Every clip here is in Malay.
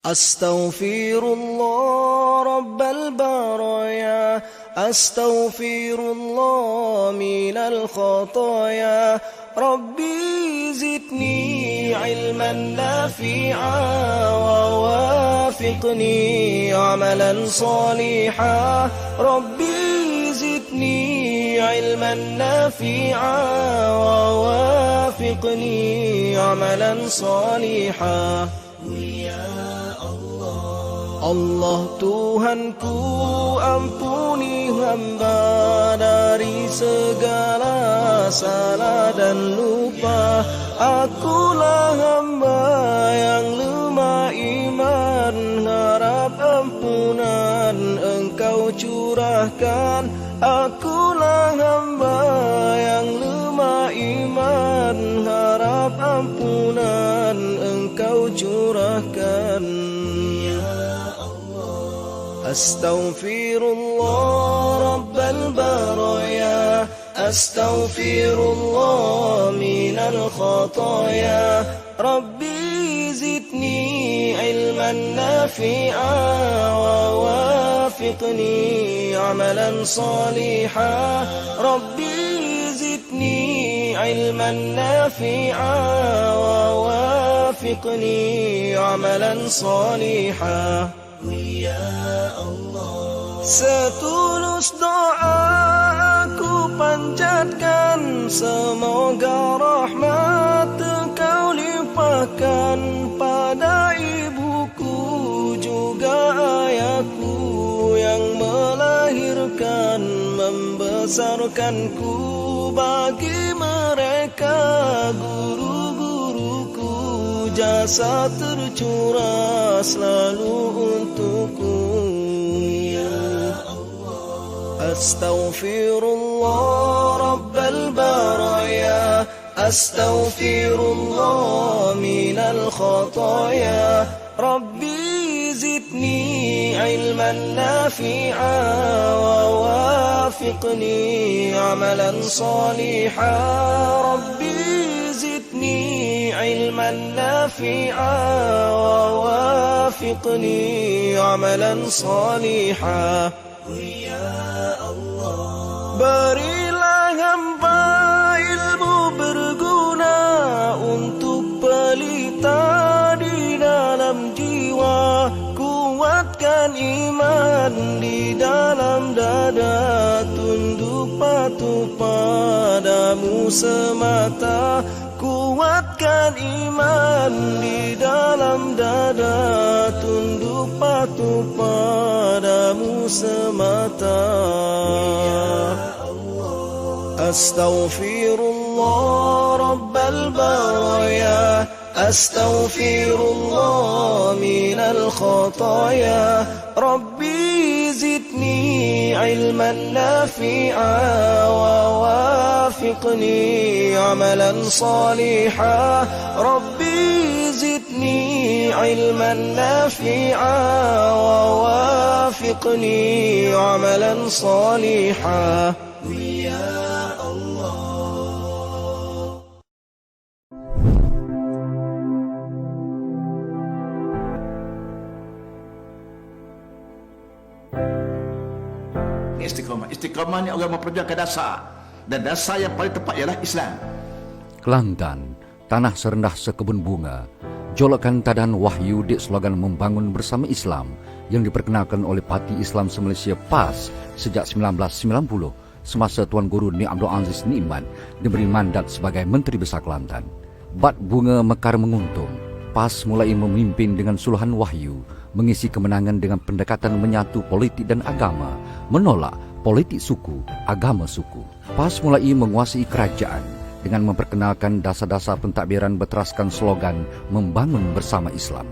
أستغفر الله رب البرايا، أستغفر الله من الخطايا. ربي زدني علما نافعا ووافقني عملا صالحا. ربي زدني علما نافعا ووافقني عملا صالحا. Allah Tuhanku, ampuni hamba dari segala salah dan lupa. Akulah hamba yang lemah iman, harap ampunan Engkau curahkan. Akulah hamba yang lemah iman, harap ampunan Engkau curahkan. Astaghfirullah Rabbal baraya, Astaghfirullah minal khataya. Rabbi zidni ilman nafi'a wa wafiqni amalan saliha. Rabbi zidni ilman nafi'a wa wafiqni amalan saliha. Setulus doa aku panjatkan, semoga rahmat Engkau limpahkan pada ibuku juga ayahku yang melahirkan membesarkanku. Bagi mereka guru-guruku, jasa tercurah selalu untukku. Astaghfirullah Rabbal baraya, Astaghfirullah minal khataya. Rabbi zidni ilman nafi'a wa wafiqni amalan saliha. Rabbi zidni ilman nafi'a wa wafiqni amalan saliha. Berilah hamba ilmu berguna untuk pelita di dalam jiwa. Kuatkan iman di dalam dada, tunduk patuh padamu semata. Kuatkan iman di dalam dada, tunduk patuh padamu semata. Astaghfirullah Rabbal baraya, Astaghfirullah minal khataya. Rabbi zidni ilman nafi'a wa wafiqni amalan saliha. Rabbi zidni ilman nafi'a wa wafiqni amalan saliha. Istiqamah. Istiqamah ni orang memperjuangkan dasar, dan dasar yang paling tepat ialah Islam. Kelantan, tanah serendah sekebun bunga. Jolokan tadahan wahyu di slogan membangun bersama Islam yang diperkenalkan oleh Parti Islam se-Malaysia PAS sejak 1990 semasa Tuan Guru Ni Abdul Aziz Nikmat diberi mandat sebagai Menteri Besar Kelantan. Bad bunga mekar menguntung. PAS mulai memimpin dengan suluhan wahyu, mengisi kemenangan dengan pendekatan menyatu politik dan agama, menolak politik suku, agama suku. PAS mulai menguasai kerajaan dengan memperkenalkan dasar-dasar pentadbiran berteraskan slogan membangun bersama Islam.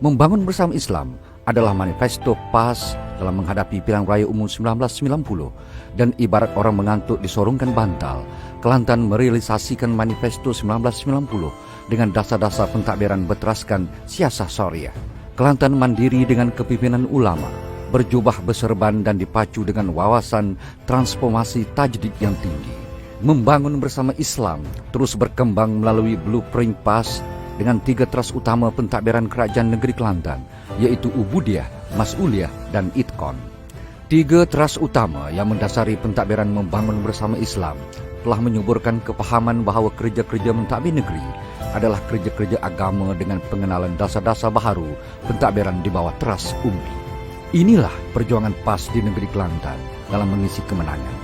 Membangun bersama Islam adalah manifesto PAS dalam menghadapi pilihan raya umum 1990, dan ibarat orang mengantuk disorongkan bantal, Kelantan merealisasikan manifesto 1990 dengan dasar-dasar pentadbiran berteraskan siasah syariah. Kelantan mandiri dengan kepimpinan ulama, berjubah berserban dan dipacu dengan wawasan transformasi tajdid yang tinggi. Membangun bersama Islam terus berkembang melalui blueprint PAS dengan 3 teras utama pentadbiran kerajaan negeri Kelantan, iaitu Ubudiyah, Mas'uliyah dan Itqon. 3 teras utama yang mendasari pentadbiran membangun bersama Islam telah menyuburkan kepahaman bahawa kerja-kerja mentadbir negeri adalah kerja-kerja agama dengan pengenalan dasar-dasar baharu pentadbiran di bawah teras umbi. Inilah perjuangan PAS di negeri Kelantan dalam mengisi kemenangan.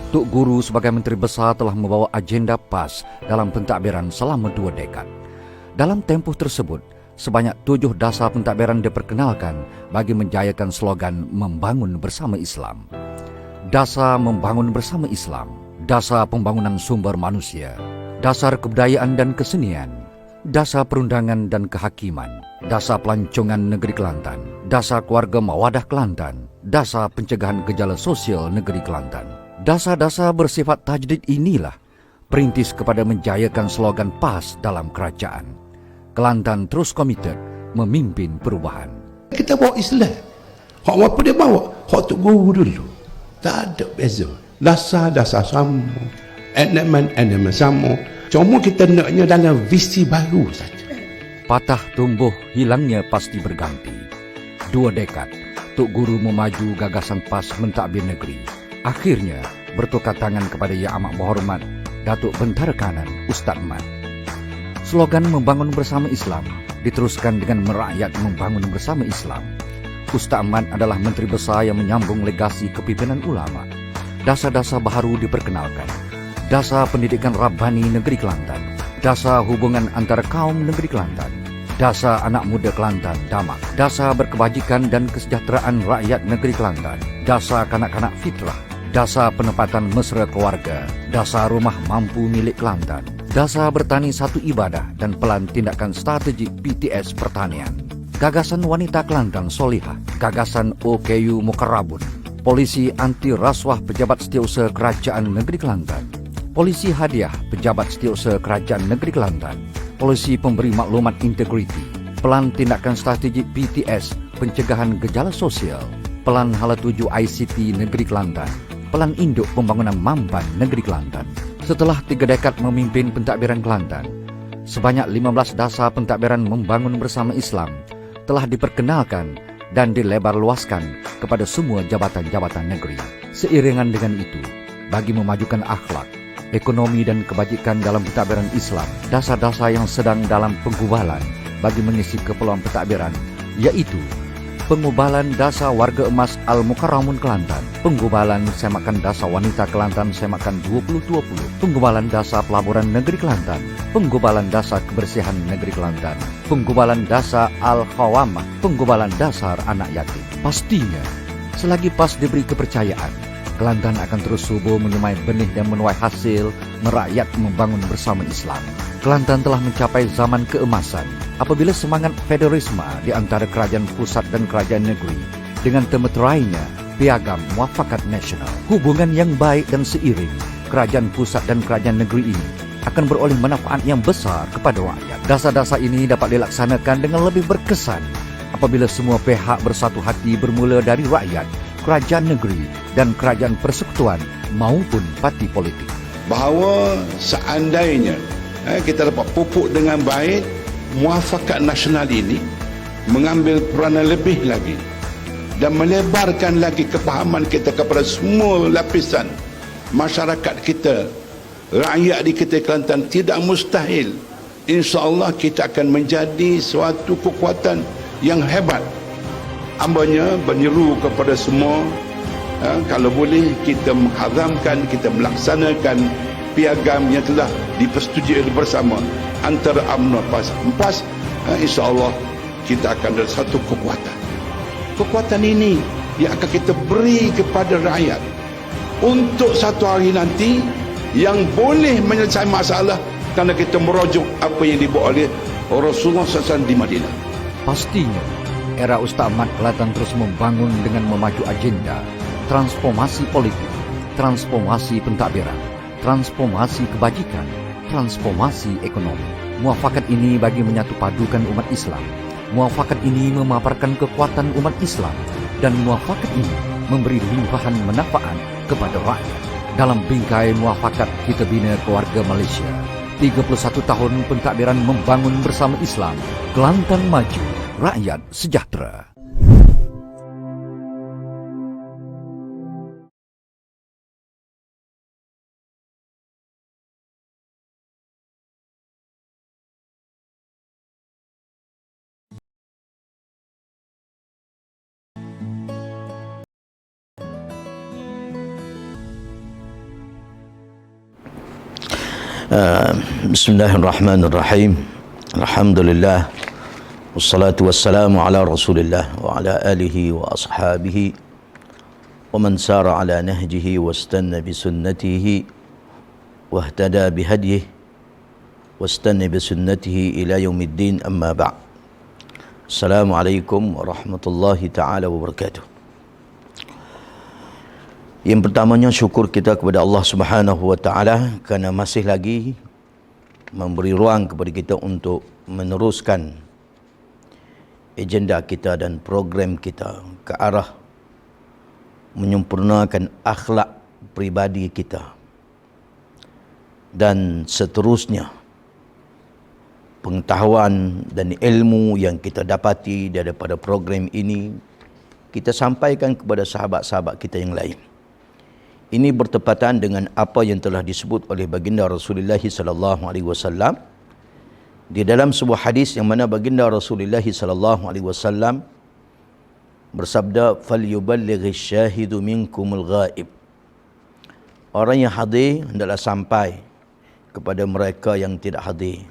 Tok Guru sebagai Menteri Besar telah membawa agenda PAS dalam pentadbiran selama 2 dekad. Dalam tempoh tersebut, sebanyak 7 dasar pentadbiran diperkenalkan bagi menjayakan slogan membangun bersama Islam. Dasar membangun bersama Islam, dasar pembangunan sumber manusia, dasar kebudayaan dan kesenian, dasar perundangan dan kehakiman, dasar pelancongan negeri Kelantan, dasar keluarga mawadah Kelantan, dasar pencegahan gejala sosial negeri Kelantan. Dasar-dasar bersifat tajdid inilah perintis kepada menjayakan slogan PAS dalam kerajaan. Kelantan terus komited memimpin perubahan. Kita bawa Islam. Hak apa dia bawa? Hak Tok Guru dulu. Tak ada beza. Dasar-dasar sama. Elemen-elemen sama. Cuma kita naknya dalam visi baru saja. Patah tumbuh hilangnya pasti berganti. 2 dekad, Tok Guru memaju gagasan PAS mentadbir negeri. Akhirnya bertukar tangan kepada Yang Amat Berhormat Datuk Bentara Kanan Ustaz Mat. Slogan membangun bersama Islam diteruskan dengan merakyat membangun bersama Islam. Ustaz Mat adalah Menteri Besar yang menyambung legasi kepimpinan ulama. Dasar-dasar baharu diperkenalkan. Dasar pendidikan Rabbani negeri Kelantan. Dasar hubungan antara kaum negeri Kelantan. Dasar anak muda Kelantan Damak. Dasar berkebajikan dan kesejahteraan rakyat negeri Kelantan. Dasar kanak-kanak fitrah. Dasar penempatan mesra keluarga. Dasar rumah mampu milik Kelantan. Dasar bertani satu ibadah dan pelan tindakan strategik PTS pertanian. Gagasan wanita Kelantan solihah. Gagasan OKU Mukarrabun. Polisi anti rasuah pejabat setiausaha kerajaan negeri Kelantan. Polisi hadiah pejabat setiausaha kerajaan negeri Kelantan. Polisi pemberi maklumat integriti. Pelan tindakan strategik PTS pencegahan gejala sosial. Pelan hala tuju ICT negeri Kelantan. Pelan induk pembangunan Mamban negeri Kelantan. Setelah 3 dekad memimpin pentadbiran Kelantan, sebanyak 15 dasar pentadbiran membangun bersama Islam telah diperkenalkan dan dilebarluaskan kepada semua jabatan-jabatan negeri. Seiringan dengan itu, bagi memajukan akhlak, ekonomi dan kebajikan dalam pentadbiran Islam, dasar-dasar yang sedang dalam penggubalan bagi mengisi keperluan pentadbiran, yaitu pengubalan dasar warga emas Al-Mukarramun Kelantan, pengubalan semakan dasar wanita Kelantan semakan 2020, pengubalan dasar pelaburan negeri Kelantan, pengubalan dasar kebersihan negeri Kelantan, pengubalan dasar Al-Khawamah, pengubalan dasar anak yatim. Pastinya, selagi PAS diberi kepercayaan, Kelantan akan terus subur menyemai benih dan menuai hasil merakyat membangun bersama Islam. Kelantan telah mencapai zaman keemasan apabila semangat federalisme di antara kerajaan pusat dan kerajaan negeri dengan termeterainya piagam muafakat nasional. Hubungan yang baik dan seiring kerajaan pusat dan kerajaan negeri ini akan beroleh manfaat yang besar kepada rakyat. Dasar-dasar ini dapat dilaksanakan dengan lebih berkesan apabila semua pihak bersatu hati bermula dari rakyat, kerajaan negeri dan kerajaan persekutuan maupun parti politik. Bahawa seandainya kita dapat pupuk dengan baik, muafakat nasional ini mengambil peranan lebih lagi dan melebarkan lagi kepahaman kita kepada semua lapisan masyarakat kita, rakyat di kita Kelantan. Tidak mustahil, insya-Allah kita akan menjadi suatu kekuatan yang hebat. Hambanya menyeru kepada semua, kalau boleh kita mengharamkan, kita melaksanakan piagam yang telah dipersetujui bersama antara UMNO PAS. PAS, insya-Allah kita akan ada satu kekuatan. Kekuatan ini yang akan kita beri kepada rakyat untuk satu hari nanti yang boleh menyelesaikan masalah kerana kita merujuk apa yang dibuat oleh Rasulullah SAW di Madinah. Pastinya, era Ustaz Mat Kelantan terus membangun dengan memacu agenda transformasi politik, transformasi pentadbiran, transformasi kebajikan, transformasi ekonomi. Muafakat ini bagi menyatu padukan umat Islam. Muafakat ini memaparkan kekuatan umat Islam dan muafakat ini memberi limpahan manfaat kepada rakyat. Dalam bingkai muafakat kita bina keluarga Malaysia. 31 tahun pentadbiran membangun bersama Islam, Kelantan maju, rakyat sejahtera. Bismillahirrahmanirrahim. Alhamdulillah. Wassalatu wassalamu ala Rasulillah wa ala alihi wa ashabihi wa man sara ala nahjihi wastanna bi sunnatihi wahtada bi hadihi wastanna bi sunnatihi ila yaumiddin, amma ba'd. Assalamualaikum warahmatullahi taala wabarakatuh. Yang pertamanya, syukur kita kepada Allah Subhanahu wa taala kerana masih lagi memberi ruang kepada kita untuk meneruskan agenda kita dan program kita ke arah menyempurnakan akhlak pribadi kita. Dan seterusnya, pengetahuan dan ilmu yang kita dapati daripada program ini kita sampaikan kepada sahabat-sahabat kita yang lain. Ini bertepatan dengan apa yang telah disebut oleh baginda Rasulullah sallallahu alaihi wasallam di dalam sebuah hadis yang mana baginda Rasulullah sallallahu alaihi wasallam bersabda, "Falyuballighish syahidu minkumul ghaib." Orang yang hadir hendaklah sampai kepada mereka yang tidak hadir.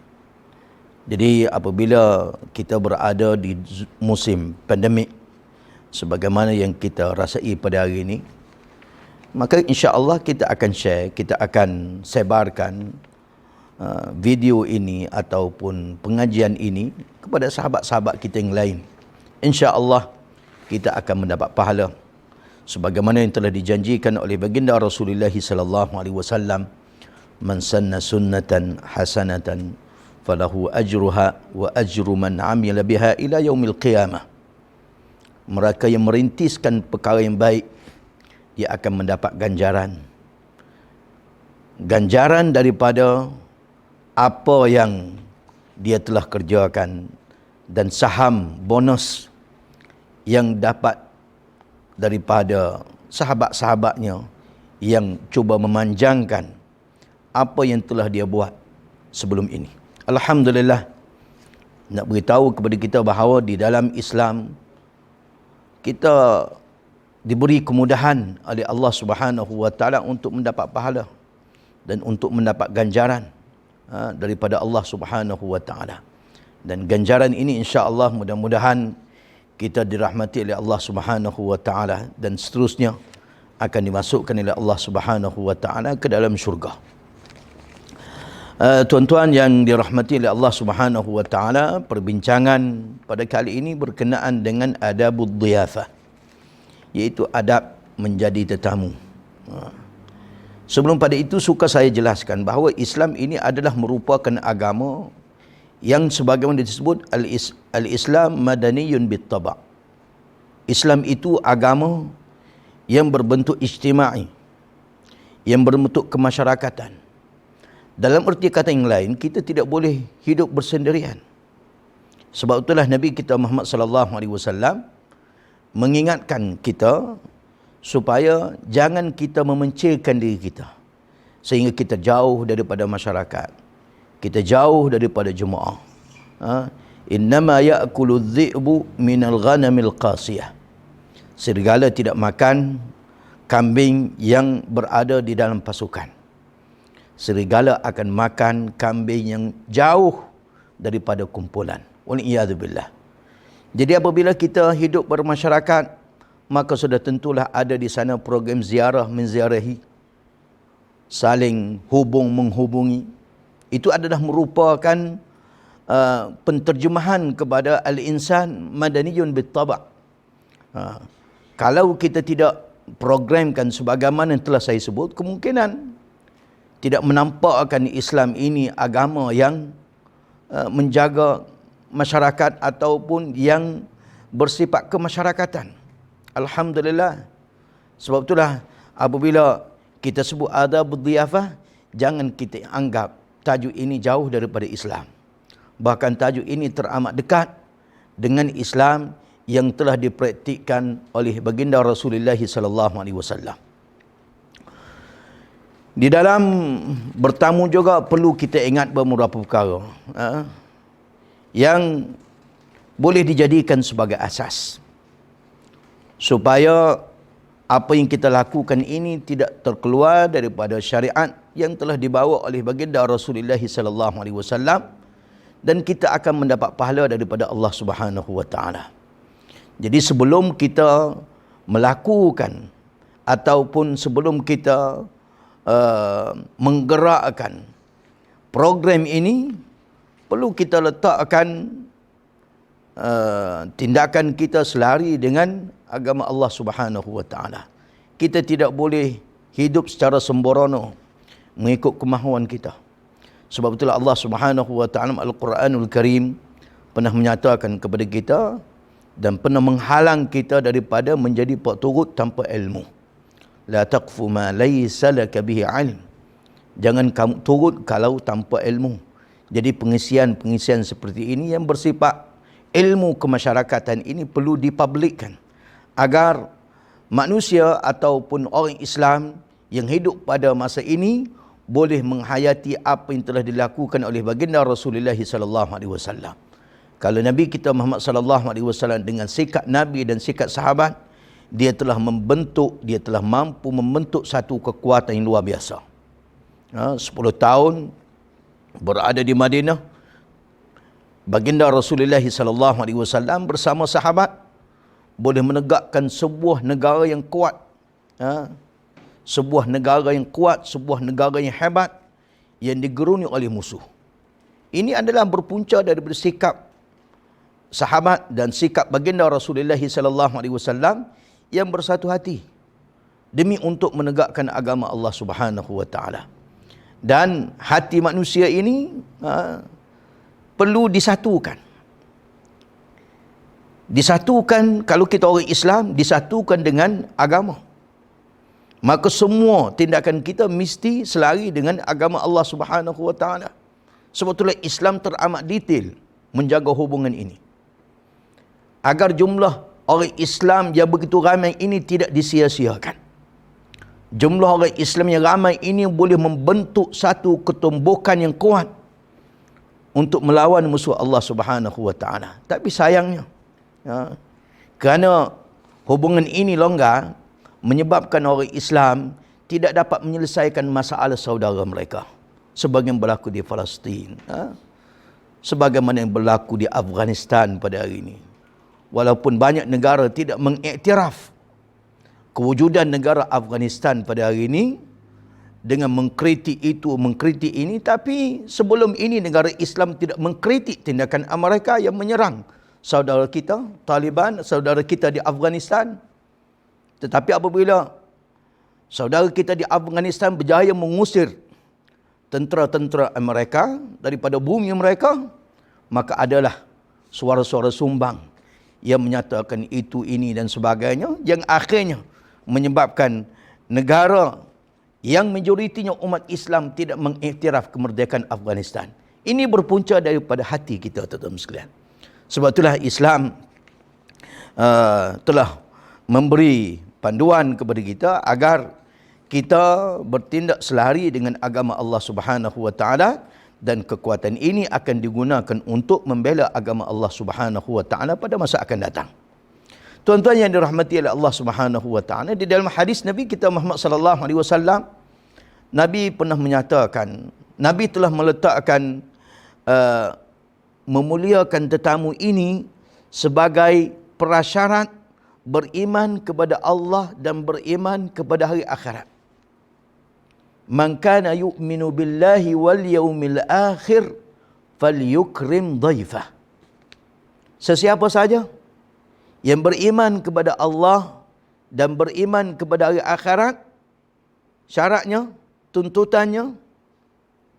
Jadi apabila kita berada di musim pandemik sebagaimana yang kita rasai pada hari ini, maka insya-Allah kita akan share, kita akan sebarkan video ini ataupun pengajian ini kepada sahabat-sahabat kita yang lain. Insya-Allah kita akan mendapat pahala sebagaimana yang telah dijanjikan oleh baginda Rasulullah sallallahu alaihi wasallam, "Man sanna sunnatan hasanatan falahu ajruha wa ajru man 'amila biha ila yaumil qiyamah." Mereka yang merintiskan perkara yang baik, dia akan mendapat ganjaran daripada apa yang dia telah kerjakan, dan saham bonus yang dapat daripada sahabat-sahabatnya yang cuba memanjangkan apa yang telah dia buat sebelum ini. Alhamdulillah, nak beritahu kepada kita bahawa di dalam Islam kita diberi kemudahan oleh Allah Subhanahu wa taala untuk mendapat pahala dan untuk mendapat ganjaran daripada Allah Subhanahu wa taala. Dan ganjaran ini insya-Allah mudah-mudahan kita dirahmati oleh Allah Subhanahu wa taala dan seterusnya akan dimasukkan oleh Allah Subhanahu wa taala ke dalam syurga. Tuan-tuan yang dirahmati oleh Allah Subhanahu wa taala, perbincangan pada kali ini berkenaan dengan adabud dhiyafah, iaitu adab menjadi tetamu. Sebelum pada itu, suka saya jelaskan bahawa Islam ini adalah merupakan agama yang sebagaimana disebut al-Islam madaniyun bittaba'. Islam itu agama yang berbentuk ijtima'i, yang berbentuk kemasyarakatan. Dalam erti kata yang lain, kita tidak boleh hidup bersendirian. Sebab itulah Nabi kita Muhammad sallallahu alaihi wasallam mengingatkan kita supaya jangan kita memencilkan diri kita sehingga kita jauh daripada masyarakat, kita jauh daripada jemaah. Innama ya'kulu dhi'bu minal ghanamil qasiyah. Serigala tidak makan kambing yang berada di dalam pasukan. Serigala akan makan kambing yang jauh daripada kumpulan. Wal'iyadzubillah. Jadi apabila kita hidup bermasyarakat, maka sudah tentulah ada di sana program ziarah menziarahi, saling menghubungi. Itu adalah merupakan penterjemahan kepada al-insan madaniyun bittaba'. Kalau kita tidak programkan sebagaimana yang telah saya sebut, kemungkinan tidak menampakkan Islam ini agama yang menjaga masyarakat ataupun yang bersifat kemasyarakatan. Alhamdulillah. Sebab itulah apabila kita sebut adabud dhiyafah, jangan kita anggap tajuk ini jauh daripada Islam. Bahkan tajuk ini teramat dekat dengan Islam yang telah dipraktikkan oleh baginda Rasulullah SAW. Di dalam bertamu juga perlu kita ingat beberapa perkara yang boleh dijadikan sebagai asas supaya apa yang kita lakukan ini tidak terkeluar daripada syariat yang telah dibawa oleh baginda Rasulullah SAW, dan kita akan mendapat pahala daripada Allah Subhanahu wa taala. Jadi sebelum kita melakukan ataupun sebelum kita menggerakkan program ini, perlu kita letakkan tindakan kita selari dengan agama Allah Subhanahu wa taala. Kita tidak boleh hidup secara sembrono mengikut kemahuan kita. Sebab itulah Allah Subhanahu wa taala Al-Quranul Karim pernah menyatakan kepada kita dan pernah menghalang kita daripada menjadi pekturut tanpa ilmu. La taqfu ma laysa laka bihi ilm. Jangan kamu turut kalau tanpa ilmu. Jadi pengisian seperti ini yang bersifat ilmu kemasyarakatan ini perlu dipublikkan agar manusia ataupun orang Islam yang hidup pada masa ini boleh menghayati apa yang telah dilakukan oleh baginda Rasulullah SAW. Kalau Nabi kita Muhammad SAW dengan sikap Nabi dan sikap sahabat, dia telah mampu membentuk satu kekuatan yang luar biasa. 10 tahun berada di Madinah, baginda Rasulullah SAW bersama sahabat boleh menegakkan sebuah negara yang kuat. Sebuah negara yang kuat, sebuah negara yang hebat yang digeruni oleh musuh. Ini adalah berpunca daripada sikap sahabat dan sikap baginda Rasulullah SAW yang bersatu hati demi untuk menegakkan agama Allah Subhanahu wa taala. Dan hati manusia ini perlu disatukan. Disatukan, kalau kita orang Islam, disatukan dengan agama. Maka semua tindakan kita mesti selari dengan agama Allah Subhanahu wa taala. Sebab itulah Islam teramat detail menjaga hubungan ini, agar jumlah orang Islam yang begitu ramai ini tidak disia-siakan. Jumlah orang Islam yang ramai ini boleh membentuk satu ketumbukan yang kuat untuk melawan musuh Allah Subhanahu wa taala. Tapi sayangnya, kerana hubungan ini longgar, menyebabkan orang Islam tidak dapat menyelesaikan masalah saudara mereka. Sebagaimana berlaku di Palestin, sebagaimana yang berlaku di Afghanistan pada hari ini. Walaupun banyak negara tidak mengiktiraf kewujudan negara Afghanistan pada hari ini dengan mengkritik itu, mengkritik ini, tapi sebelum ini negara Islam tidak mengkritik tindakan Amerika yang menyerang saudara kita Taliban, saudara kita di Afghanistan. Tetapi apabila saudara kita di Afghanistan berjaya mengusir tentera-tentera Amerika daripada bumi mereka, maka adalah suara-suara sumbang yang menyatakan itu, ini dan sebagainya, yang akhirnya menyebabkan negara yang majoritinya umat Islam tidak mengiktiraf kemerdekaan Afghanistan. Ini berpunca daripada hati kita, tuan-tuan sekalian. Sebab itulah Islam telah memberi panduan kepada kita agar kita bertindak selari dengan agama Allah Subhanahu wa taala, dan kekuatan ini akan digunakan untuk membela agama Allah Subhanahu wa taala pada masa akan datang. Tuan-tuan yang dirahmati oleh Allah Subhanahu wa taala, di dalam hadis Nabi kita Muhammad sallallahu alaihi wasallam, Nabi pernah menyatakan, Nabi telah meletakkan memuliakan tetamu ini sebagai prasyarat beriman kepada Allah dan beriman kepada hari akhirat. Man kana yu'minu billahi wal yaumil akhir falyukrim dhaifah. Sesiapa saja yang beriman kepada Allah dan beriman kepada hari akhirat, syaratnya, tuntutannya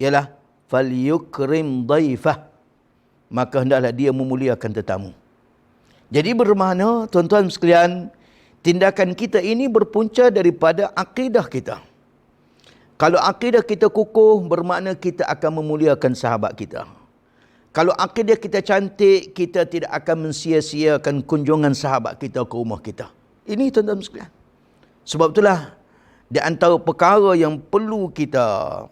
ialah falyukrim dhaifah, maka hendaklah dia memuliakan tetamu. Jadi bermakna, tuan-tuan sekalian, tindakan kita ini berpunca daripada akidah kita. Kalau akidah kita kukuh, bermakna kita akan memuliakan sahabat kita. Kalau akidah kita cantik, kita tidak akan mensia-siakan kunjungan sahabat kita ke rumah kita. Ini tuan-tuan sekalian. Sebab itulah, di antara perkara yang perlu kita,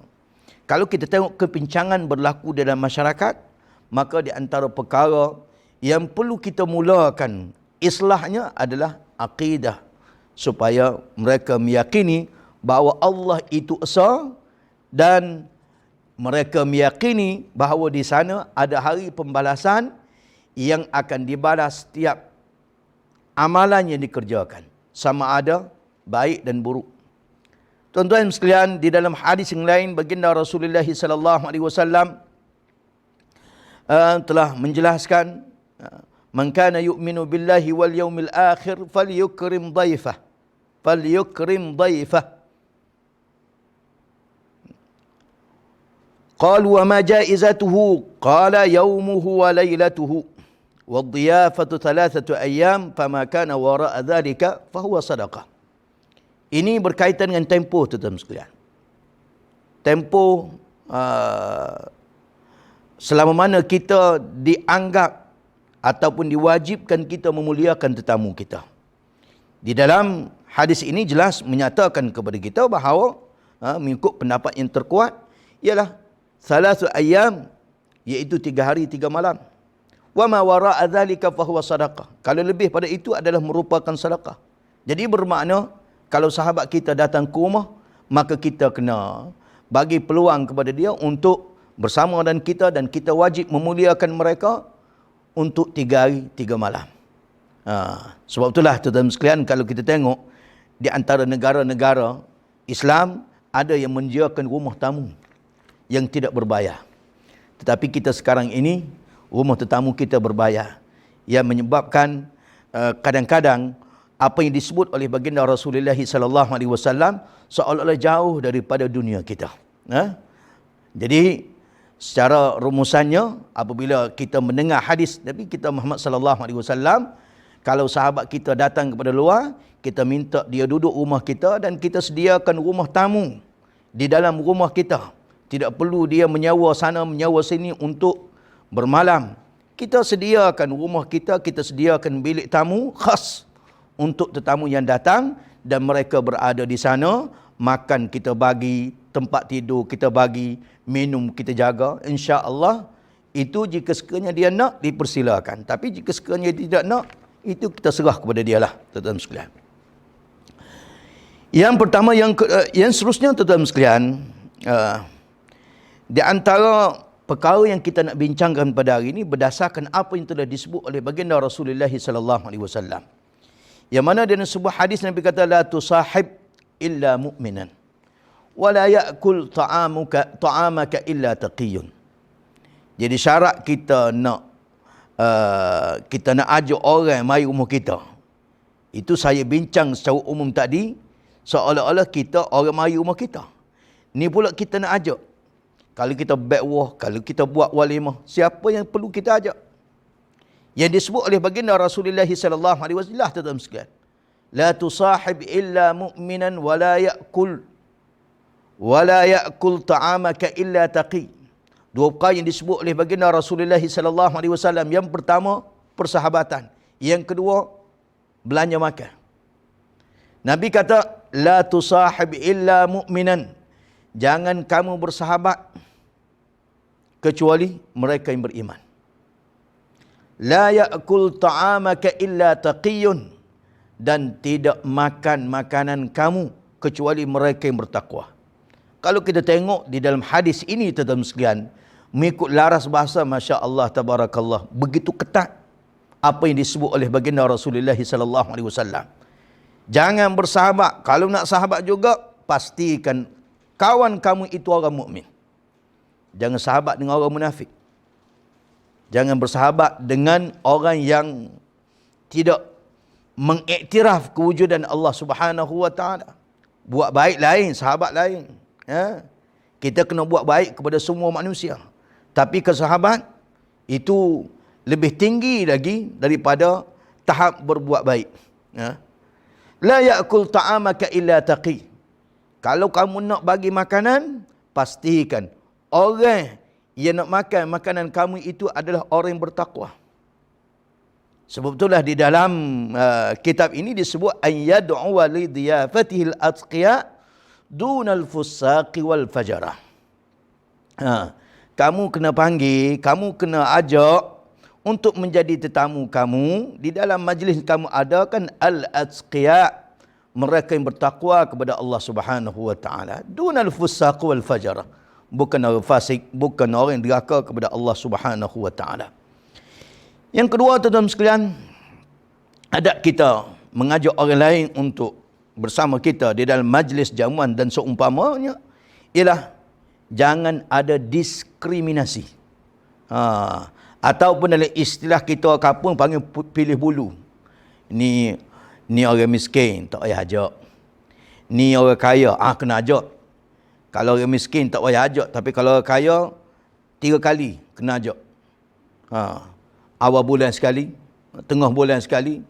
kalau kita tengok kepincangan berlaku dalam masyarakat, maka di antara perkara yang perlu kita mulakan islahnya adalah akidah. Supaya mereka meyakini bahawa Allah itu esa dan mereka meyakini bahawa di sana ada hari pembalasan yang akan dibalas setiap amalan yang dikerjakan. Sama ada baik dan buruk. Tuan-tuan sekalian, di dalam hadis yang lain baginda Rasulullah sallallahu alaihi wasallam telah menjelaskan, man kana yu'minu billahi wal yaumil akhir falyukrim dhaifah. Falyukrim dhaifah. Qalu wa ma jaizatuhu? Qala yaumuhu wa lailatuhu. Wadhiyafatu 3 ayyam fama kana wara'a dhalika fahuwa sadaqah. Ini berkaitan dengan tempoh, tuan-tuan sekalian. Tempoh selama mana kita dianggap ataupun diwajibkan kita memuliakan tetamu kita. Di dalam hadis ini jelas menyatakan kepada kita bahawa mengikut pendapat yang terkuat ialah 3 ayyam, iaitu 3 hari 3 malam. Wa ma wara'a dhalika fahuwa sadaqah. Kalau lebih pada itu adalah merupakan sedekah. Jadi bermakna kalau sahabat kita datang ke rumah, maka kita kena bagi peluang kepada dia untuk bersama dengan kita, dan kita wajib memuliakan mereka untuk 3 hari 3 malam. Sebab itulah tuan-tuan sekalian, kalau kita tengok di antara negara-negara Islam ada yang menyediakan rumah tamu yang tidak berbayar. Tetapi kita sekarang ini rumah tetamu kita berbayar, yang menyebabkan kadang-kadang apa yang disebut oleh baginda Rasulullah sallallahu alaihi wasallam seolah-olah jauh daripada dunia kita. Jadi secara rumusannya, apabila kita mendengar hadis Nabi kita Muhammad sallallahu alaihi wasallam, kalau sahabat kita datang kepada luar, kita minta dia duduk rumah kita dan kita sediakan rumah tamu di dalam rumah kita. Tidak perlu dia menyewa sana, menyewa sini untuk bermalam. Kita sediakan rumah kita, kita sediakan bilik tamu khas untuk tetamu yang datang, dan mereka berada di sana, makan kita bagi, tempat tidur kita bagi, minum kita jaga. Insya-Allah itu jika sekiranya dia nak, dipersilakan. Tapi jika sekiranya dia tidak nak, itu kita serah kepada dia lah, tuan-tuan sekalian. Yang pertama, yang seterusnya tuan-tuan sekalian, di antara perkara yang kita nak bincangkan pada hari ini berdasarkan apa yang telah disebut oleh baginda Rasulullah sallallahu alaihi wasallam. Yang mana dalam sebuah hadis Nabi kata, la tusahib illa mu'minan wa la ya'kul ta'amaka illa taqiyun. Jadi syarat kita nak ajak orang mari rumah kita. Itu saya bincang secara umum tadi, seolah-olah kita orang mari rumah kita. Ni pula kita nak ajak. Kalau kita backwah, kalau kita buat walimah, siapa yang perlu kita ajak? Yang disebut oleh baginda Rasulullah sallallahu alaihi wasallam, tuan-tuan sekalian, la tusahib illa mu'minan wa la ya'kul ta'amaka illa taqi. Dua perkara yang disebut oleh baginda Rasulullah sallallahu alaihi wasallam. Yang pertama, persahabatan. Yang kedua, belanja makan. Nabi kata, la tusahib illa mu'minan. Jangan kamu bersahabat kecuali mereka yang beriman. La ya'kul ta'amaka illa taqiyun. Dan tidak makan makanan kamu kecuali mereka yang bertakwa. Kalau kita tengok di dalam hadis ini, tuan-tuan sekalian, mengikut laras bahasa, Masya Allah, Tabarakallah, begitu ketat apa yang disebut oleh baginda Rasulullah sallallahu alaihi wasallam. Jangan bersahabat. Kalau nak sahabat juga, pastikan kawan kamu itu orang mukmin. Jangan sahabat dengan orang munafik. Jangan bersahabat dengan orang yang tidak mengiktiraf kewujudan Allah Subhanahu wa taala. Buat baik lain, sahabat lain. Kita kena buat baik kepada semua manusia. Tapi kesahabat itu lebih tinggi lagi daripada tahap berbuat baik. La ya'kul ta'amaka illa taqi. Kalau kamu nak bagi makanan, pastikan orang yang nak makan makanan kamu itu adalah orang yang bertakwa. Sebab itulah di dalam kitab ini disebut ayyad'u li diyafatihil atqiya dunal fusaqi wal fajara. Kamu kena panggil, kamu kena ajak untuk menjadi tetamu kamu. Di dalam majlis kamu adakan al-atqiya, mereka yang bertakwa kepada Allah Subhanahu wa taala. Dunal fusaq wal fajara. Bukan orang fasik, bukan orang yang deraka kepada Allah Subhanahu wa taala. Yang kedua, tuan-tuan sekalian, adab kita mengajak orang lain untuk bersama kita di dalam majlis jamuan dan seumpamanya ialah jangan ada diskriminasi. Ataupun dalam istilah kita kapung panggil pilih bulu. Ni orang miskin, tak payah ajak. Ni orang kaya, kena ajak. Kalau orang miskin tak payah ajak, tapi kalau orang kaya 3 kali kena ajak. Awal bulan sekali, tengah bulan sekali,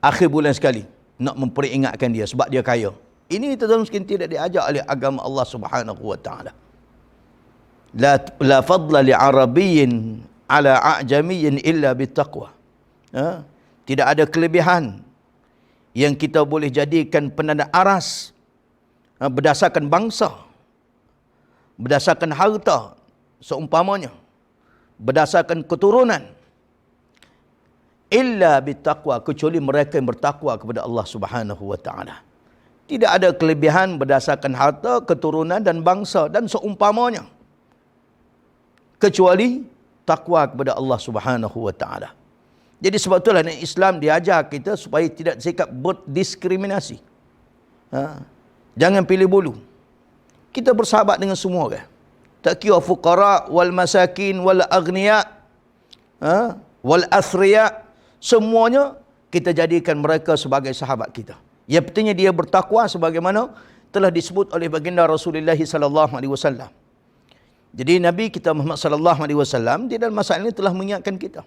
akhir bulan sekali, nak memperingatkan dia sebab dia kaya. Ini tuan-tuan miskin tidak diajak oleh agama Allah Subhanahu wa taala. La fadla li arabiyyin ala a'jamiyyin illa bittaqwa. Tidak ada kelebihan yang kita boleh jadikan penanda aras berdasarkan bangsa, berdasarkan harta seumpamanya, berdasarkan keturunan, illa bittaqwa, kecuali mereka yang bertakwa kepada Allah Subhanahu wa taala. Tidak ada kelebihan berdasarkan harta, keturunan dan bangsa dan seumpamanya, kecuali takwa kepada Allah Subhanahu wa taala. Jadi sebab itulah Islam diajar kita supaya tidak sikap berdiskriminasi. Jangan pilih bulu. Kita bersahabat dengan semua orang. Tak kira fuqara wal masakin wal aghniya wal athriya, semuanya kita jadikan mereka sebagai sahabat kita. Yang pentingnya dia bertakwa sebagaimana telah disebut oleh baginda Rasulullah sallallahu alaihi wasallam. Jadi Nabi kita Muhammad sallallahu alaihi wasallam di dalam masalah ini telah mengingatkan kita.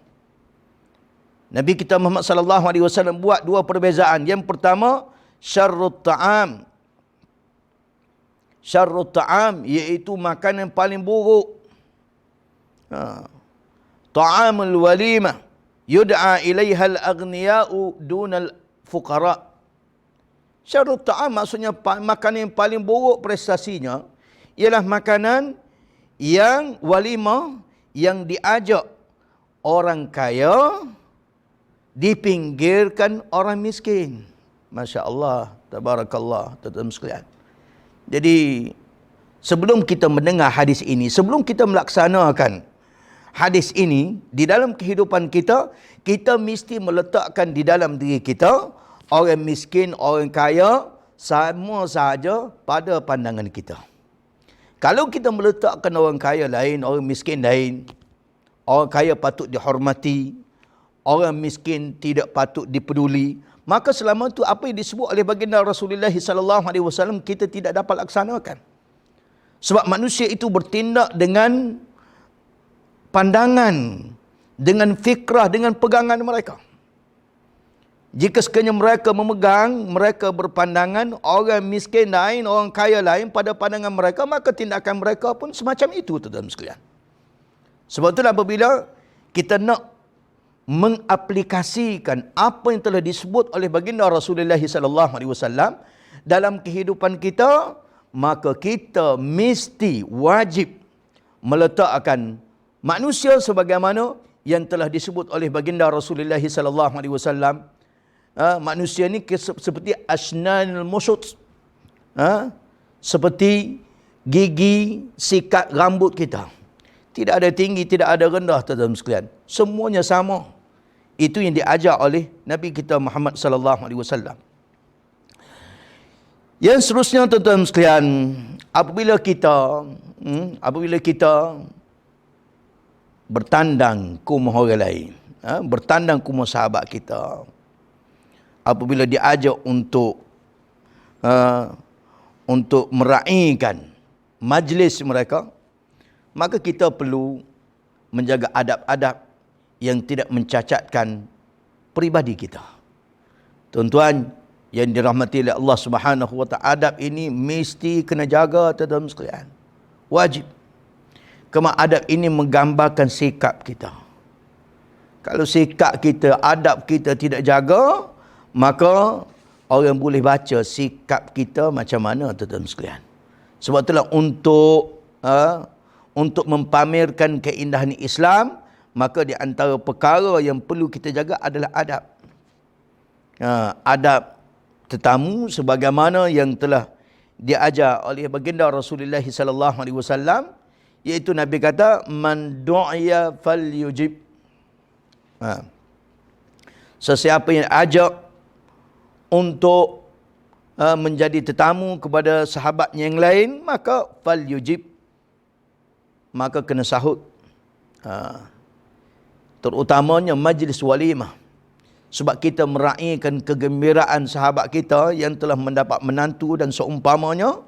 Nabi kita Muhammad sallallahu alaihi wasallam buat 2 perbezaan. Yang pertama, syarrut ta'am. Syarrut ta'am iaitu makanan paling buruk. Ta'amul walimah yud'a ilaiha al-aghniya'u dunal fuqara. Syarrut ta'am maksudnya makanan yang paling buruk prestasinya ialah makanan yang walimah yang diajak orang kaya, dipinggirkan orang miskin. Masya Allah, tabarakallah, tuan-tuan sekalian. Jadi sebelum kita mendengar hadis ini, sebelum kita melaksanakan hadis ini di dalam kehidupan kita, kita mesti meletakkan di dalam diri kita orang miskin, orang kaya sama saja pada pandangan kita. Kalau kita meletakkan orang kaya lain, orang miskin lain, orang kaya patut dihormati, orang miskin tidak patut dipeduli, maka selama itu apa yang disebut oleh baginda Rasulullah sallallahu alaihi wasallam kita tidak dapat laksanakan. Sebab manusia itu bertindak dengan pandangan, dengan fikrah, dengan pegangan mereka. Jika sekiranya mereka memegang, mereka berpandangan orang miskin lain, orang kaya lain pada pandangan mereka, maka tindakan mereka pun semacam itu, tuan-tuan sekalian. Sebab itulah apabila kita nak mengaplikasikan apa yang telah disebut oleh baginda Rasulullah sallallahu alaihi wasallam dalam kehidupan kita, maka kita mesti wajib meletakkan manusia sebagaimana yang telah disebut oleh baginda Rasulullah sallallahu alaihi wasallam. Manusia ni seperti asnanul musyut, seperti gigi sikat rambut kita. Tidak ada tinggi, tidak ada rendah, tuan-tuan sekalian. Semuanya sama. Itu yang diajar oleh Nabi kita Muhammad sallallahu alaihi wasallam. Yang seterusnya, tuan-tuan sekalian, apabila kita bertandang ke rumah orang lain, bertandang ke rumah sahabat kita, apabila diajak untuk meraihkan majlis mereka, maka kita perlu menjaga adab-adab yang tidak mencacatkan peribadi kita. Tuan-tuan, yang dirahmati oleh Allah Subhanahu wa taala, adab ini mesti kena jaga tuan-tuan sekalian. Wajib. Kerana adab ini menggambarkan sikap kita. Kalau sikap kita, adab kita tidak jaga, maka orang boleh baca sikap kita macam mana tuan-tuan sekalian. Sebab itulah untuk mempamerkan keindahan Islam, maka di antara perkara yang perlu kita jaga adalah adab. Adab tetamu sebagaimana yang telah diajar oleh baginda Rasulullah sallallahu alaihi wasallam, iaitu Nabi kata man du'iya falyujib. Sesiapa yang ajak untuk menjadi tetamu kepada sahabatnya yang lain, maka falyujib, maka kena sahut. Terutamanya majlis walimah. Sebab kita meraihkan kegembiraan sahabat kita yang telah mendapat menantu dan seumpamanya,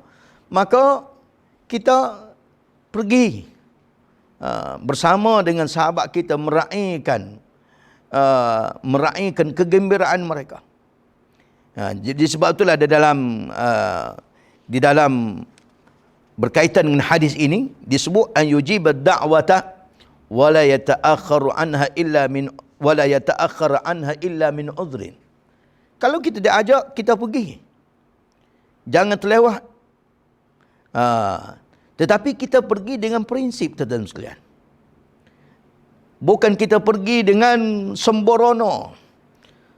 maka kita pergi bersama dengan sahabat kita meraihkan kegembiraan mereka. Jadi sebab itulah di dalam berkaitan dengan hadis ini disebut an yujibad da'wata wala yata'akhkharu anha illa min udhrin. Kalau kita diajak, kita pergi. Jangan terlewat. Tetapi kita pergi dengan prinsip, tuan-tuan sekalian. Bukan kita pergi dengan sembrono.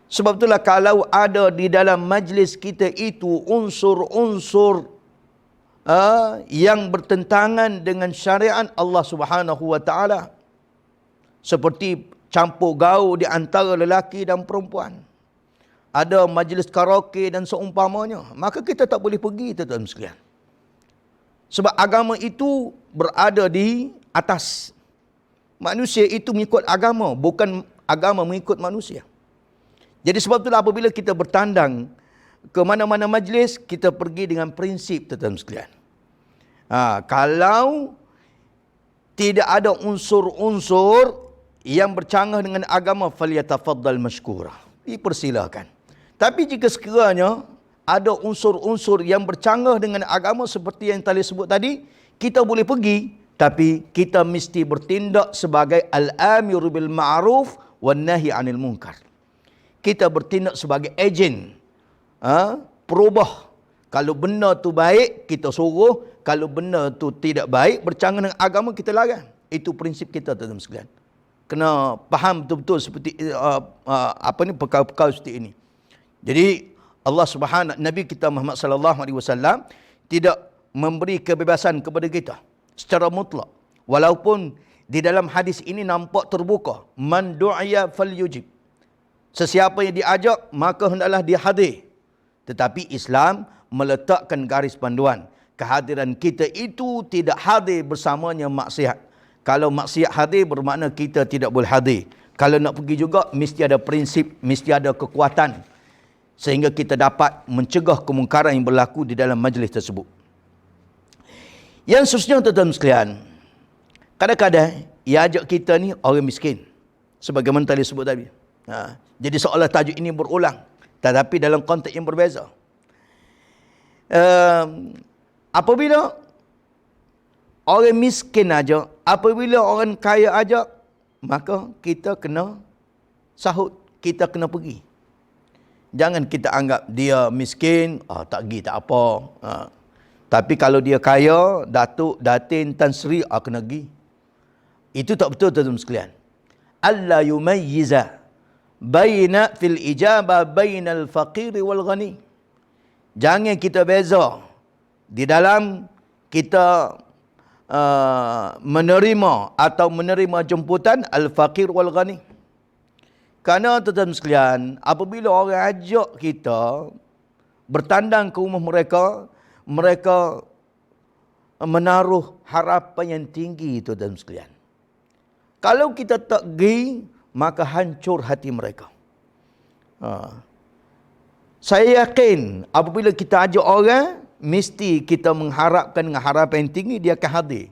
Sebab itulah kalau ada di dalam majlis kita itu unsur-unsur yang bertentangan dengan syariat Allah Subhanahu wa taala, seperti campur gaul di antara lelaki dan perempuan, ada majlis karaoke dan seumpamanya, maka kita tak boleh pergi, tuan-tuan sekalian. Sebab agama itu berada di atas. Manusia itu mengikut agama, bukan agama mengikut manusia. Jadi sebab itulah apabila kita bertandang ke mana-mana majlis, kita pergi dengan prinsip, tuan-tuan sekalian. Kalau tidak ada unsur-unsur yang bercanggah dengan agama, falyatafaddal mashkura, dipersilakan. Tapi jika sekiranya ada unsur-unsur yang bercanggah dengan agama seperti yang tadi sebut tadi, kita boleh pergi, tapi kita mesti bertindak sebagai al-amiru bil ma'ruf wan nahi 'anil munkar. Kita bertindak sebagai ejen perubah. Kalau benda tu baik, kita suruh. Kalau benda tu tidak baik, bercanggah dengan agama, kita larang. Itu prinsip kita, tuan-tuan sekalian. Kena faham betul-betul seperti perkara-perkara seperti ini. Jadi Nabi kita Muhammad sallallahu alaihi wasallam tidak memberi kebebasan kepada kita secara mutlak. Walaupun di dalam hadis ini nampak terbuka, man du'iya falyujib. Sesiapa yang diajak, maka hendaklah dia hadir. Tetapi Islam meletakkan garis panduan. Kehadiran kita itu tidak hadir bersamanya maksiat. Kalau maksiat hadir, bermakna kita tidak boleh hadir. Kalau nak pergi juga, mesti ada prinsip, mesti ada kekuatan, sehingga kita dapat mencegah kemungkaran yang berlaku di dalam majlis tersebut. Yang seterusnya, tuan-tuan sekalian, kadang-kadang ia ajak kita ni orang miskin, sebagaimana tadi sebut tadi. Jadi seolah tajuk ini berulang, tetapi dalam konteks yang berbeza. Apabila orang miskin ajak, apabila orang kaya ajak, maka kita kena sahut, kita kena pergi. Jangan kita anggap dia miskin, tak pergi tak apa. Tapi kalau dia kaya, Datuk, Datin, Tan Sri, kena pergi. Itu tak betul, tuan-tuan sekalian. Alla yumayyiza baina fil ijabah bainal faqir wal ghani. Jangan kita beza di dalam kita menerima atau menerima jemputan al-faqir wal ghani. Kerana, tuan-tuan sekalian, apabila orang ajak kita bertandang ke rumah mereka, mereka menaruh harapan yang tinggi, tuan-tuan sekalian. Kalau kita tak pergi, maka hancur hati mereka. Saya yakin apabila kita ajak orang, mesti kita mengharapkan dengan harapan yang tinggi, dia akan hadir.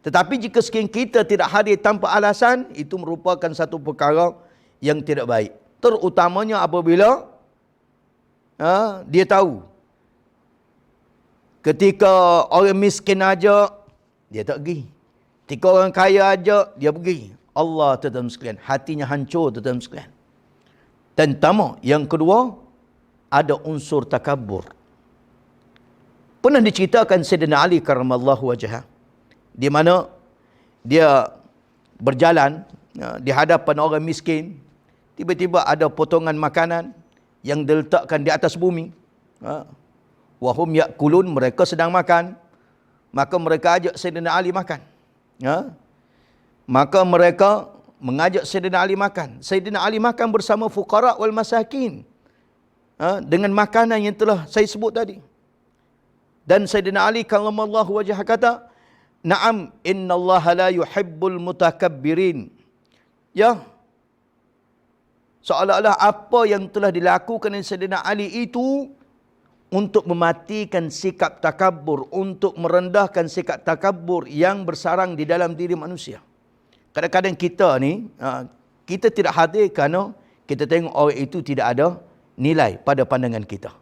Tetapi jika sekiranya kita tidak hadir tanpa alasan, itu merupakan satu perkara yang tidak baik. Terutamanya apabila dia tahu. Ketika orang miskin ajak, dia tak pergi. Ketika orang kaya ajak, dia pergi. Allah tuan-tuan sekalian, hatinya hancur tuan-tuan sekalian. Dan pertama, yang kedua, ada unsur takabur. Pernah diceritakan Sayyidina Ali karamallahu wajhah, di mana dia berjalan di hadapan orang miskin, tiba-tiba ada potongan makanan yang diletakkan di atas bumi. Wahum yakulun, mereka sedang makan. Maka mereka ajak Sayyidina Ali makan. Maka mereka mengajak Sayyidina Ali makan. Sayyidina Ali makan bersama fuqara wal masakin. Dengan makanan yang telah saya sebut tadi. Dan Sayyidina Ali karramallahu wajhah kata, "Na'am, innallaha la yuhibbul mutakabbirin." Ya. Seolah-olah apa yang telah dilakukan oleh Sayyidina Ali itu untuk mematikan sikap takabur, untuk merendahkan sikap takabur yang bersarang di dalam diri manusia. Kadang-kadang kita ni, kita tidak hadir kerana kita tengok orang itu tidak ada nilai pada pandangan kita.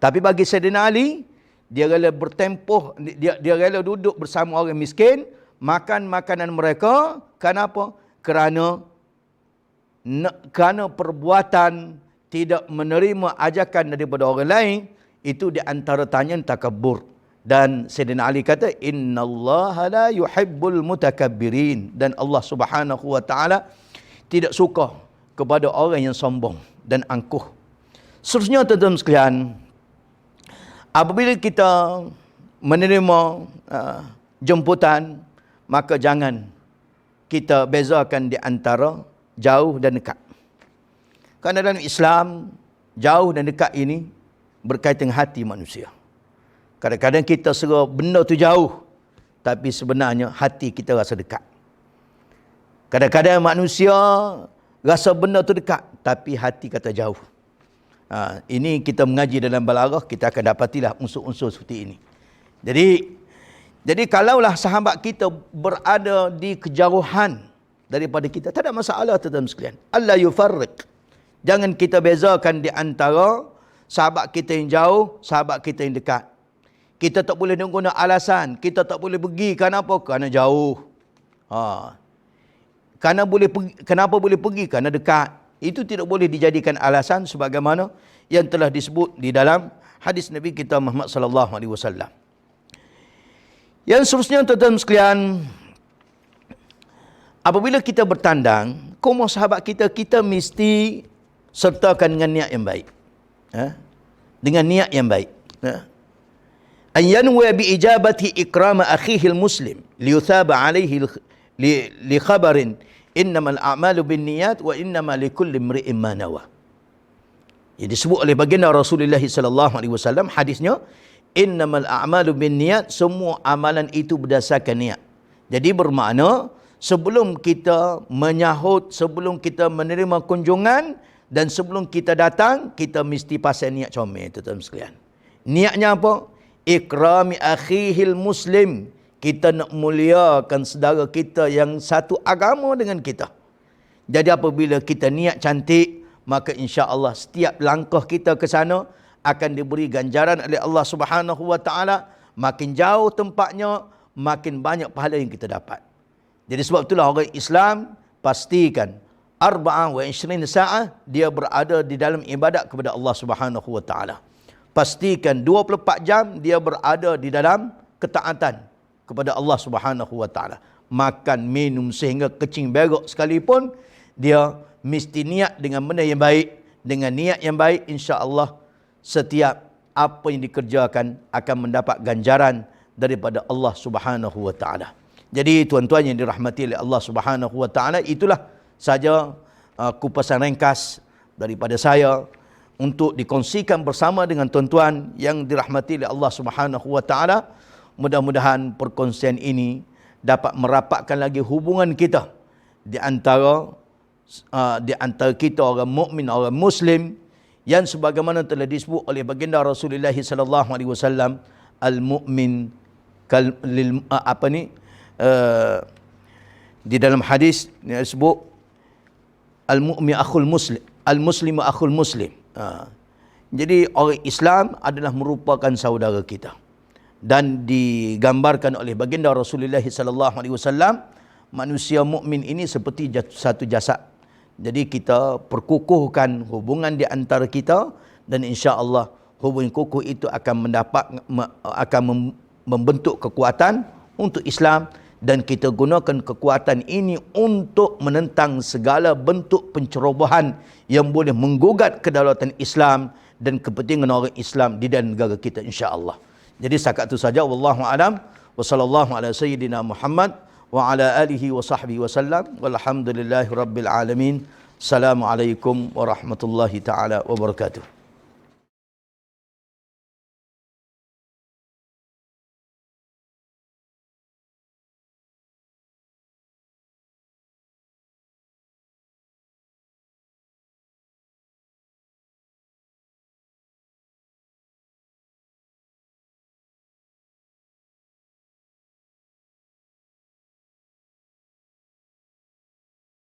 Tapi bagi Sayyidina Ali, dia rela bertempuh, dia rela duduk bersama orang miskin, makan makanan mereka. Kenapa? Kerana perbuatan tidak menerima ajakan daripada orang lain, itu di antara tanya takabur. Dan Sayyidina Ali kata, innallaha la yuhibbul mutakabbirin. Dan Allah Subhanahu wa taala tidak suka kepada orang yang sombong dan angkuh. Seterusnya tuan-tuan sekalian, apabila kita menerima jemputan, maka jangan kita bezakan di antara jauh dan dekat. Kerana dalam Islam, jauh dan dekat ini berkaitan hati manusia. Kadang-kadang kita serah benda tu jauh, tapi sebenarnya hati kita rasa dekat. Kadang-kadang manusia rasa benda tu dekat, tapi hati kata jauh. Ini kita mengaji dalam balaghah, kita akan dapatilah unsur-unsur seperti ini. Jadi kalaulah sahabat kita berada di kejauhan daripada kita, tak ada masalah tuan-tuan sekalian. Allah yufarriq. Jangan kita bezakan di antara sahabat kita yang jauh, sahabat kita yang dekat. Kita tak boleh guna alasan, kita tak boleh pergi kenapa? Kerana jauh. Kenapa boleh pergi? Kerana dekat. Itu tidak boleh dijadikan alasan sebagaimana yang telah disebut di dalam hadis Nabi kita Muhammad sallallahu alaihi wasallam. Yang seterusnya tuan-tuan sekalian, apabila kita bertandang, kaum sahabat kita mesti sertakan dengan niat yang baik. Dengan niat yang baik. An yanwa bi ijabati ikrama akhihi al-muslim liyuthaba alayhi li khabarin innamal a'malu binniyat wa innama likulli imri'in ma nawa. Yang disebut oleh baginda Rasulullah sallallahu alaihi wasallam, hadisnya innamal a'malu binniyat, semua amalan itu berdasarkan niat. Jadi bermakna sebelum kita menyahut, sebelum kita menerima kunjungan dan sebelum kita datang, kita mesti pasal niat comel tuan-tuan sekalian. Niatnya apa? Ikrami akhihil muslim. Kita nak muliakan saudara kita yang satu agama dengan kita. Jadi apabila kita niat cantik, maka insya-Allah setiap langkah kita ke sana akan diberi ganjaran oleh Allah Subhanahu wa taala. Makin jauh tempatnya, makin banyak pahala yang kita dapat. Jadi sebab itulah orang Islam pastikan 24 saat dia berada di dalam ibadat kepada Allah Subhanahu wa taala. Pastikan 24 jam dia berada di dalam ketaatan kepada Allah Subhanahu wa taala. Makan, minum sehingga kecing berok sekalipun, dia mesti niat dengan benda yang baik. Dengan niat yang baik, insya-Allah setiap apa yang dikerjakan akan mendapat ganjaran daripada Allah Subhanahu wa taala. Jadi tuan-tuan yang dirahmati oleh Allah Subhanahu wa taala, itulah saja kupasan ringkas daripada saya untuk dikongsikan bersama dengan tuan-tuan yang dirahmati oleh Allah Subhanahu wa taala. Mudah-mudahan perkongsian ini dapat merapatkan lagi hubungan kita di antara kita orang mukmin, orang muslim, yang sebagaimana telah disebut oleh baginda Rasulullah sallallahu alaihi wasallam, al-mu'min di dalam hadis disebut al-mu'min akhul muslim, al-muslimu akhul muslim. Jadi orang Islam adalah merupakan saudara kita. Dan digambarkan oleh baginda Rasulullah sallallahu alaihi wasallam, manusia mukmin ini seperti satu jasad. Jadi kita perkukuhkan hubungan di antara kita, dan insya-Allah hubungan kukuh itu akan membentuk kekuatan untuk Islam, dan kita gunakan kekuatan ini untuk menentang segala bentuk pencerobohan yang boleh menggugat kedaulatan Islam dan kepentingan orang Islam di dalam negara kita, insya-Allah. Jadi setakat itu saja, wallahu alam, wa sallallahu ala sayyidina Muhammad wa ala alihi wa sahbihi wasallam, walhamdulillahi rabbil alamin. Assalamualaikum warahmatullahi taala wabarakatuh.